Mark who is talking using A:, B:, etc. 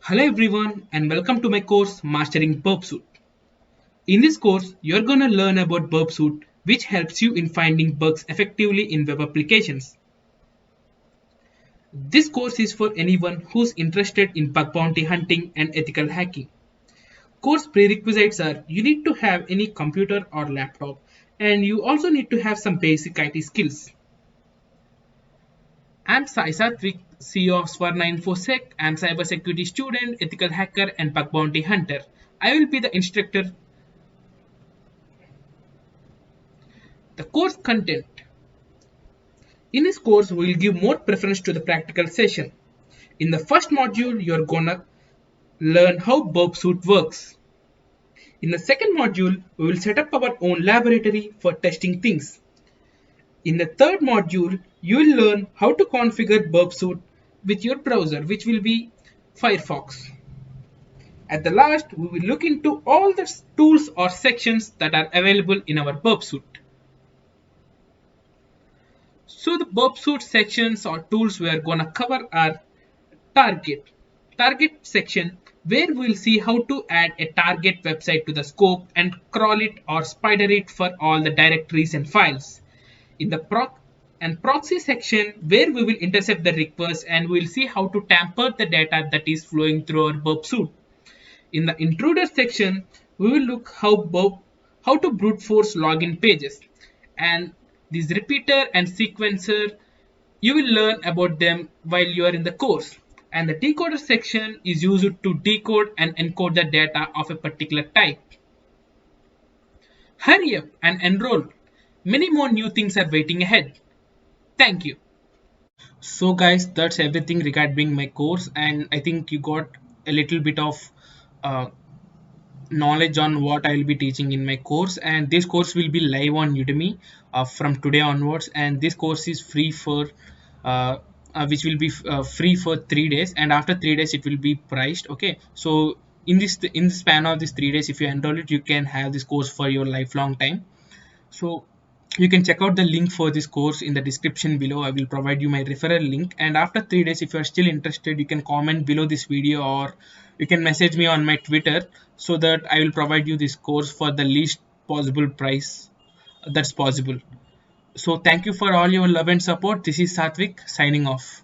A: Hello everyone and welcome to my course Mastering Burp Suite. In this course, you're gonna learn about Burp Suite which helps you in finding bugs effectively in web applications. This course is for anyone who's interested in bug bounty hunting and ethical hacking. Course prerequisites are you need to have any computer or laptop and you also need to have some basic IT skills. I'm Sai Satvik, CEO of Swarna InfoSec. I'm cybersecurity student, ethical hacker, and bug bounty hunter. I will be the instructor. The course content. In this course, we will give more preference to the practical session. In the first module, you're gonna learn how Burp Suite works. In the second module, we will set up our own laboratory for testing things. In the third module, you will learn how to configure Burp Suite with your browser, which will be Firefox. At the last, we will look into all the tools or sections that are available in our Burp Suite. So the Burp Suite sections or tools we are gonna cover are target. Target section where we'll see how to add a target website to the scope and crawl it or spider it for all the directories and files. In the proxy section where we will intercept the request and we'll see how to tamper the data that is flowing through our Burp Suite. In the intruder section, we will look how to brute force login pages. And this repeater and sequencer, you will learn about them while you are in the course. And the decoder section is used to decode and encode the data of a particular type. Hurry up and enroll. Many more new things are waiting ahead. Thank you. So guys, that's everything regarding my course, and I think you got a little bit of uh, knowledge on what I will be teaching in my course. And this course will be live on Udemy from today onwards, and this course is free for which will be free for 3 days, and after 3 days it will be priced. Okay, so in the span of these 3 days, if you enroll it, you can have this course for your lifelong time. So you can check out the link for this course in the description below. I will provide you my referral link, and after 3 days, if you are still interested, you can comment below this video or you can message me on my Twitter so that I will provide you this course for the least possible price that's possible. So thank you for all your love and support. This is Satvik signing off.